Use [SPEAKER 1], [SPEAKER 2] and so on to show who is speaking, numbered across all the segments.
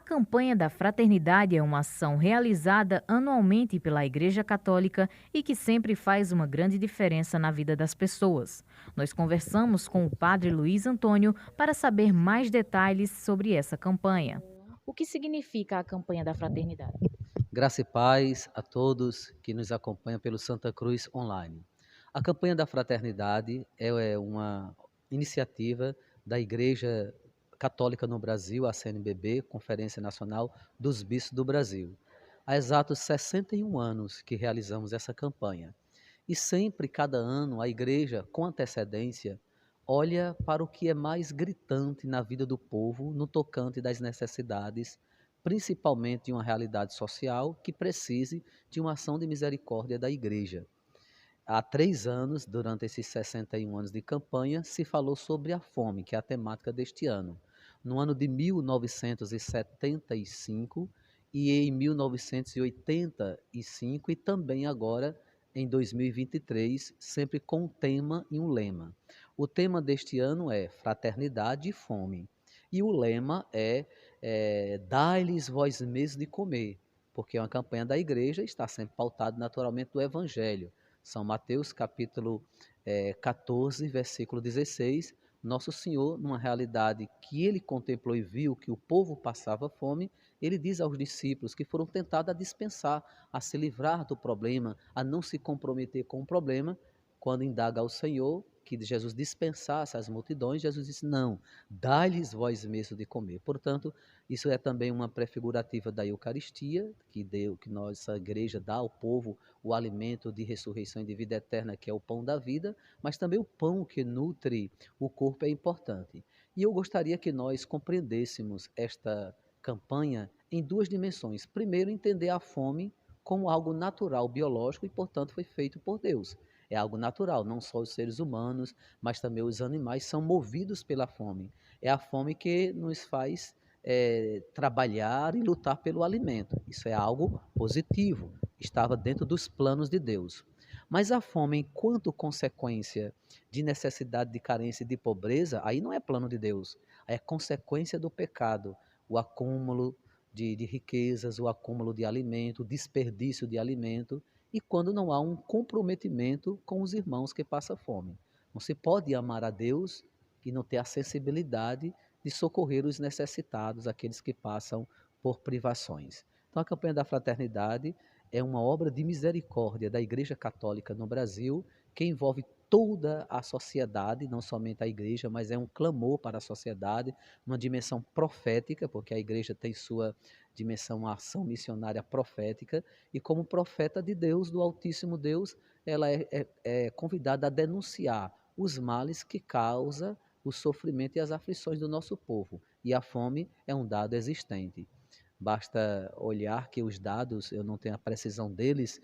[SPEAKER 1] campanha da Fraternidade é uma ação realizada anualmente pela Igreja Católica e que sempre faz uma grande diferença na vida das pessoas. Nós conversamos com o Padre Luiz Antônio para saber mais detalhes sobre essa campanha. O que significa a campanha da Fraternidade?
[SPEAKER 2] Graça e paz a todos que nos acompanham pelo Santa Cruz Online. A campanha da fraternidade é uma iniciativa da Igreja Católica no Brasil, a CNBB, Conferência Nacional dos Bispos do Brasil. Há exatos 61 anos que realizamos essa campanha. E sempre, cada ano, a Igreja, com antecedência, olha para o que é mais gritante na vida do povo, no tocante das necessidades, principalmente de uma realidade social que precise de uma ação de misericórdia da Igreja. Há 3 anos, durante esses 61 anos de campanha, se falou sobre a fome, que é a temática deste ano. No ano de 1975 e em 1985 e também agora em 2023, sempre com um tema e um lema. O tema deste ano é Fraternidade e Fome. E o lema é Dai-lhes vós mesmos de comer, porque é uma campanha da igreja e está sempre pautado naturalmente do Evangelho. São Mateus capítulo 14, versículo 16, Nosso Senhor, numa realidade que ele contemplou e viu que o povo passava fome, ele diz aos discípulos que foram tentados a dispensar, a se livrar do problema, a não se comprometer com o problema, quando indaga ao Senhor que Jesus dispensasse as multidões, Jesus disse, não, dai-lhes vós mesmo de comer. Portanto, isso é também uma prefigurativa da Eucaristia, que nossa igreja dá ao povo o alimento de ressurreição e de vida eterna, que é o pão da vida, mas também o pão que nutre o corpo é importante. E eu gostaria que nós compreendêssemos esta campanha em duas dimensões. Primeiro, entender a fome como algo natural, biológico e, portanto, foi feito por Deus. É algo natural, não só os seres humanos, mas também os animais são movidos pela fome. É a fome que nos faz trabalhar e lutar pelo alimento. Isso é algo positivo, estava dentro dos planos de Deus. Mas a fome, enquanto consequência de necessidade, de carência e de pobreza, aí não é plano de Deus, é consequência do pecado, o acúmulo de riquezas, o acúmulo de alimento, o desperdício de alimento, e quando não há um comprometimento com os irmãos que passam fome. Não se pode amar a Deus e não ter a sensibilidade de socorrer os necessitados, aqueles que passam por privações. Então, a campanha da fraternidade é uma obra de misericórdia da Igreja Católica no Brasil, que envolve toda a sociedade, não somente a igreja, mas é um clamor para a sociedade, uma dimensão profética, porque a igreja tem sua dimensão, uma ação missionária profética, e como profeta de Deus, do Altíssimo Deus, ela é convidada a denunciar os males que causa o sofrimento e as aflições do nosso povo. E a fome é um dado existente. Basta olhar que os dados, eu não tenho a precisão deles,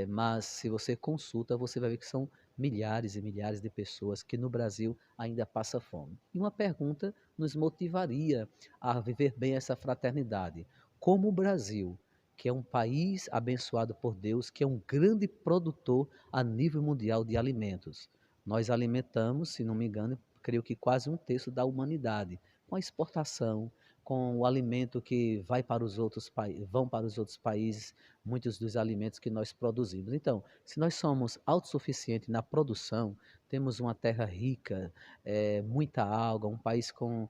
[SPEAKER 2] mas se você consulta, você vai ver que são milhares e milhares de pessoas que no Brasil ainda passa fome. E uma pergunta nos motivaria a viver bem essa fraternidade. Como o Brasil, que é um país abençoado por Deus, que é um grande produtor a nível mundial de alimentos, nós alimentamos, se não me engano, creio que quase um terço da humanidade, com a exportação, com o alimento que vai para os outros vão para os outros países, muitos dos alimentos que nós produzimos. Então, se nós somos autossuficientes na produção, temos uma terra rica, muita água, um país com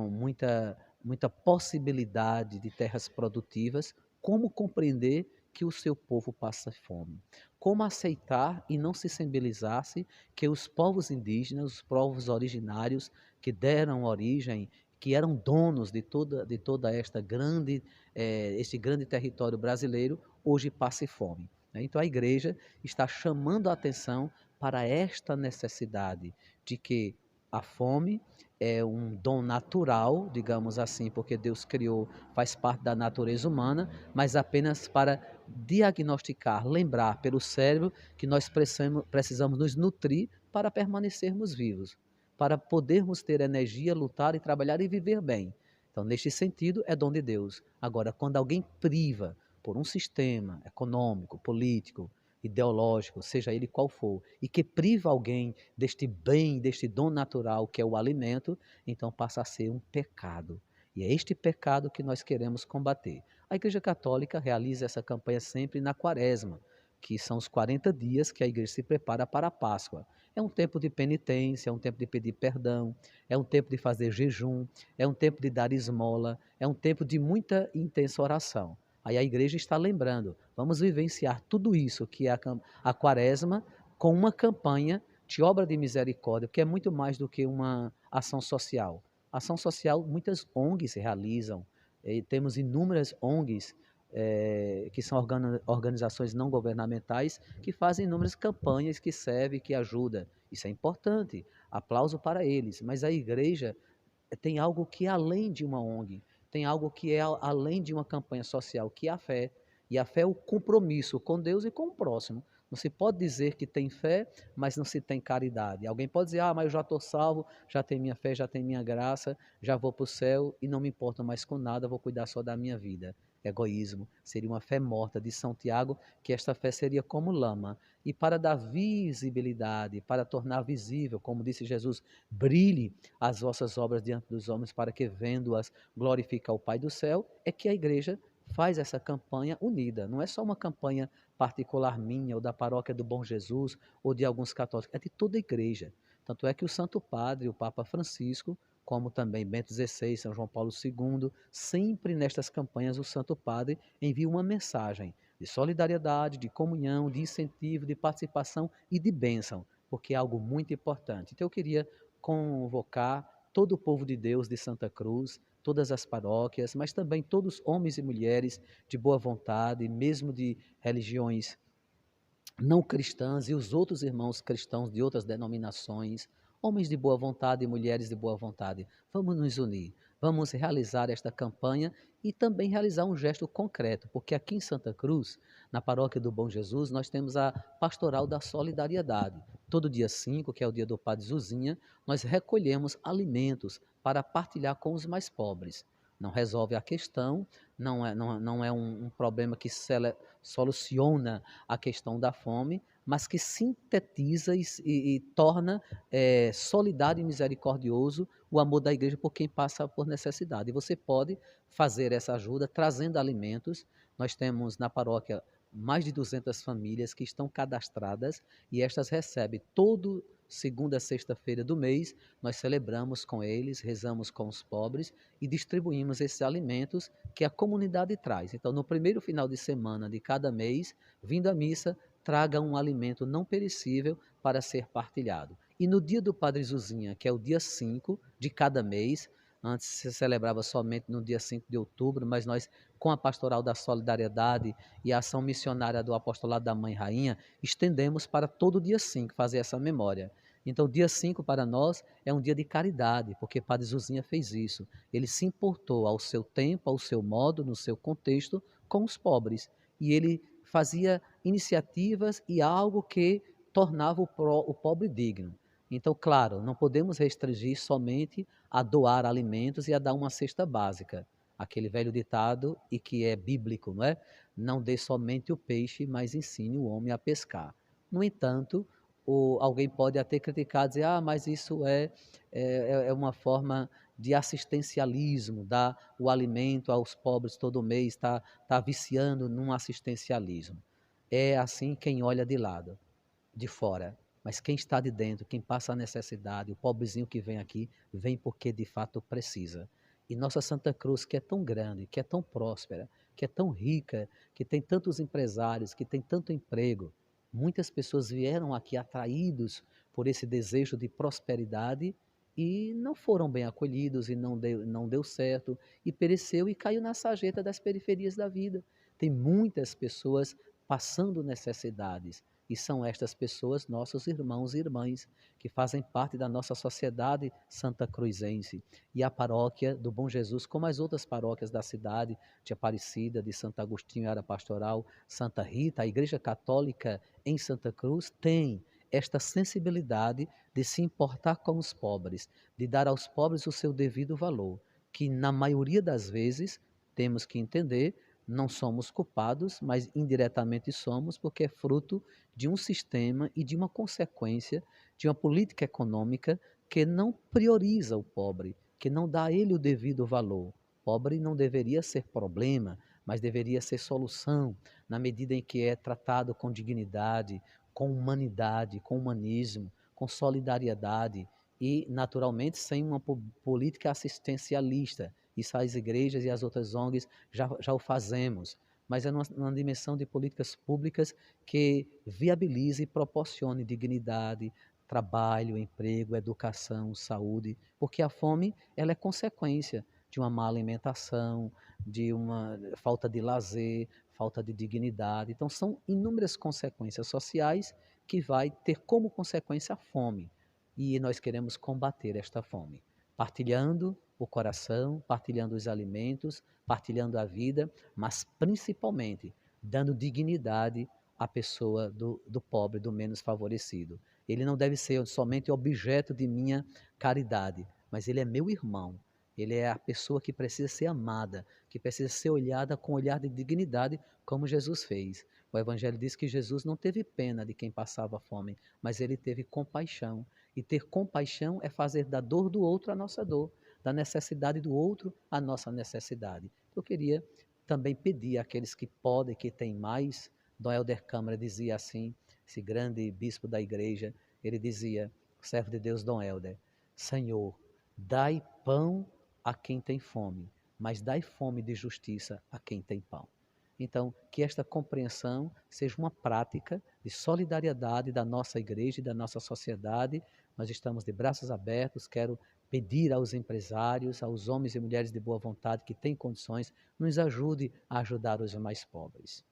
[SPEAKER 2] muita possibilidade de terras produtivas, como compreender que o seu povo passa fome? Como aceitar e não se sensibilizar-se que os povos indígenas, os povos originários que deram origem, que eram donos de toda este grande território brasileiro, hoje passe fome, né? Então a igreja está chamando a atenção para esta necessidade de que a fome é um dom natural, digamos assim, porque Deus criou, faz parte da natureza humana, mas apenas para diagnosticar, lembrar pelo cérebro que nós precisamos nos nutrir para permanecermos vivos, para podermos ter energia, lutar e trabalhar e viver bem. Então, neste sentido, é dom de Deus. Agora, quando alguém priva por um sistema econômico, político, ideológico, seja ele qual for, e que priva alguém deste bem, deste dom natural que é o alimento, então passa a ser um pecado. E é este pecado que nós queremos combater. A Igreja Católica realiza essa campanha sempre na Quaresma, que são os 40 dias que a igreja se prepara para a Páscoa. É um tempo de penitência, é um tempo de pedir perdão, é um tempo de fazer jejum, é um tempo de dar esmola, é um tempo de muita intensa oração. Aí a igreja está lembrando, vamos vivenciar tudo isso que é a Quaresma com uma campanha de obra de misericórdia, que é muito mais do que uma ação social. Ação social, muitas ONGs realizam, temos inúmeras ONGs que são organizações não governamentais que fazem inúmeras campanhas que servem, que ajudam. Isso é importante, aplauso para eles, mas a igreja tem algo que é além de uma ONG, tem algo que é além de uma campanha social, que é a fé. E a fé é o compromisso com Deus e com o próximo. Não se pode dizer que tem fé, mas não se tem caridade. Alguém pode dizer, mas eu já estou salvo, já tenho minha fé, já tenho minha graça, já vou para o céu e não me importo mais com nada, vou cuidar só da minha vida. Egoísmo. Seria uma fé morta de São Tiago, que esta fé seria como lama. E para dar visibilidade, para tornar visível, como disse Jesus, brilhe as vossas obras diante dos homens, para que, vendo-as, glorifique ao Pai do céu, é que a igreja faz essa campanha unida. Não é só uma campanha particular minha, ou da paróquia do Bom Jesus, ou de alguns católicos, é de toda a igreja. Tanto é que o Santo Padre, o Papa Francisco, como também Bento XVI, São João Paulo II, sempre nestas campanhas o Santo Padre envia uma mensagem de solidariedade, de comunhão, de incentivo, de participação e de bênção, porque é algo muito importante. Então eu queria convocar todo o povo de Deus de Santa Cruz, todas as paróquias, mas também todos os homens e mulheres de boa vontade, mesmo de religiões não cristãs e os outros irmãos cristãos de outras denominações, homens de boa vontade e mulheres de boa vontade, vamos nos unir, vamos realizar esta campanha e também realizar um gesto concreto, porque aqui em Santa Cruz, na Paróquia do Bom Jesus, nós temos a Pastoral da Solidariedade. Todo dia 5, que é o dia do Padre Zuzinha, nós recolhemos alimentos para partilhar com os mais pobres. Não resolve a questão, não é um problema que soluciona a questão da fome, mas que sintetiza e torna solidário e misericordioso o amor da igreja por quem passa por necessidade. E você pode fazer essa ajuda trazendo alimentos. Nós temos na paróquia mais de 200 famílias que estão cadastradas e estas recebem todo segunda a sexta-feira do mês, nós celebramos com eles, rezamos com os pobres e distribuímos esses alimentos que a comunidade traz. Então, no primeiro final de semana de cada mês, vindo à missa, traga um alimento não perecível para ser partilhado. E no dia do Padre Zuzinha, que é o dia 5 de cada mês, antes se celebrava somente no dia 5 de outubro, mas nós, com a Pastoral da Solidariedade e a ação missionária do Apostolado da Mãe Rainha, estendemos para todo dia 5 fazer essa memória. Então, dia 5 para nós é um dia de caridade, porque Padre Zuzinha fez isso. Ele se importou ao seu tempo, ao seu modo, no seu contexto, com os pobres. E ele fazia iniciativas e algo que tornava o pobre digno. Então, claro, não podemos restringir somente a doar alimentos e a dar uma cesta básica. Aquele velho ditado, e que é bíblico, não é? Não dê somente o peixe, mas ensine o homem a pescar. No entanto, alguém pode até criticar, dizer, mas isso é uma forma de assistencialismo, dar o alimento aos pobres todo mês, está viciando num assistencialismo. É assim quem olha de lado, de fora. Mas quem está de dentro, quem passa a necessidade, o pobrezinho que vem aqui, vem porque de fato precisa. E nossa Santa Cruz, que é tão grande, que é tão próspera, que é tão rica, que tem tantos empresários, que tem tanto emprego, muitas pessoas vieram aqui atraídos por esse desejo de prosperidade e não foram bem acolhidos e não deu certo e pereceu e caiu na sarjeta das periferias da vida. Tem muitas pessoas passando necessidades e são estas pessoas nossos irmãos e irmãs que fazem parte da nossa sociedade santa cruzense. E a paróquia do Bom Jesus, como as outras paróquias da cidade de Aparecida, de Santo Agostinho, Área Pastoral, Santa Rita, a Igreja Católica em Santa Cruz tem esta sensibilidade de se importar com os pobres, de dar aos pobres o seu devido valor, que na maioria das vezes temos que entender, não somos culpados, mas indiretamente somos, porque é fruto de um sistema e de uma consequência de uma política econômica que não prioriza o pobre, que não dá a ele o devido valor. Pobre não deveria ser problema, mas deveria ser solução, na medida em que é tratado com dignidade, com humanidade, com humanismo, com solidariedade e, naturalmente, sem uma política assistencialista. Isso as igrejas e as outras ONGs já o fazemos, mas é numa dimensão de políticas públicas que viabilize e proporcione dignidade, trabalho, emprego, educação, saúde, porque a fome ela é consequência de uma má alimentação, de uma falta de lazer, falta de dignidade. Então, são inúmeras consequências sociais que vai ter como consequência a fome. E nós queremos combater esta fome, partilhando o coração, partilhando os alimentos, partilhando a vida, mas principalmente dando dignidade à pessoa do pobre, do menos favorecido. Ele não deve ser somente objeto de minha caridade, mas ele é meu irmão. Ele é a pessoa que precisa ser amada, que precisa ser olhada com um olhar de dignidade, como Jesus fez. O Evangelho diz que Jesus não teve pena de quem passava fome, mas ele teve compaixão. E ter compaixão é fazer da dor do outro a nossa dor, da necessidade do outro a nossa necessidade. Eu queria também pedir àqueles que podem, que têm mais. Dom Helder Câmara dizia assim, esse grande bispo da igreja, ele dizia, o servo de Deus Dom Helder: Senhor, dai pão a quem tem fome, mas dai fome de justiça a quem tem pão. Então, que esta compreensão seja uma prática de solidariedade da nossa igreja e da nossa sociedade. Nós estamos de braços abertos, quero pedir aos empresários, aos homens e mulheres de boa vontade que têm condições, nos ajude a ajudar os mais pobres.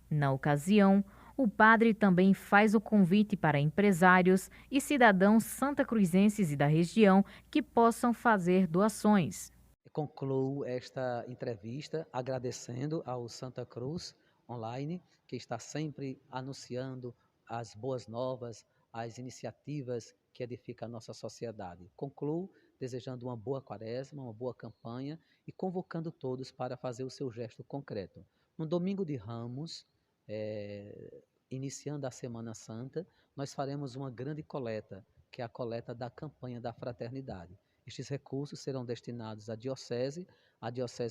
[SPEAKER 1] Na ocasião, o padre também faz o convite para empresários e cidadãos santacruzenses e da região que possam fazer doações.
[SPEAKER 2] Concluo esta entrevista agradecendo ao Santa Cruz Online, que está sempre anunciando as boas novas, as iniciativas que edificam a nossa sociedade. Concluo desejando uma boa quaresma, uma boa campanha e convocando todos para fazer o seu gesto concreto. No domingo de Ramos, iniciando a Semana Santa, nós faremos uma grande coleta, que é a coleta da campanha da fraternidade. Estes recursos serão destinados à Diocese,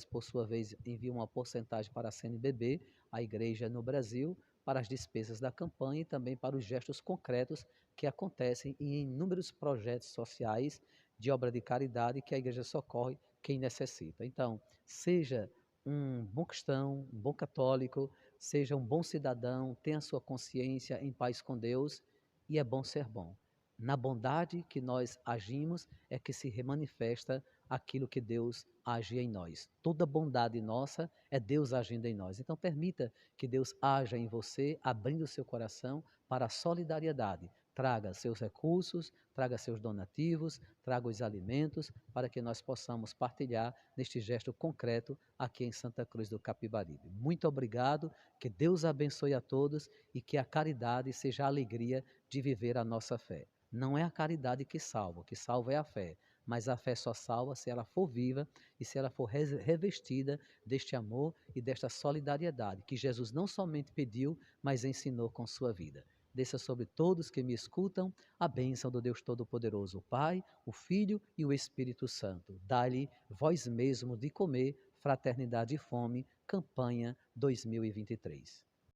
[SPEAKER 2] por sua vez, envia uma porcentagem para a CNBB, a Igreja no Brasil, para as despesas da campanha e também para os gestos concretos que acontecem em inúmeros projetos sociais de obra de caridade que a Igreja socorre quem necessita. Então, seja um bom cristão, um bom católico, seja um bom cidadão, tenha sua consciência em paz com Deus e é bom ser bom. Na bondade que nós agimos é que se manifesta aquilo que Deus age em nós. Toda bondade nossa é Deus agindo em nós. Então permita que Deus haja em você, abrindo o seu coração para a solidariedade. Traga seus recursos, traga seus donativos, traga os alimentos para que nós possamos partilhar neste gesto concreto aqui em Santa Cruz do Capibaribe. Muito obrigado, que Deus abençoe a todos e que a caridade seja a alegria de viver a nossa fé. Não é a caridade que salva, o que salva é a fé. Mas a fé só salva se ela for viva e se ela for revestida deste amor e desta solidariedade que Jesus não somente pediu, mas ensinou com sua vida. Desça sobre todos que me escutam a bênção do Deus Todo-Poderoso, o Pai, o Filho e o Espírito Santo. Dá-lhe vós mesmo de comer, fraternidade e fome, campanha 2023.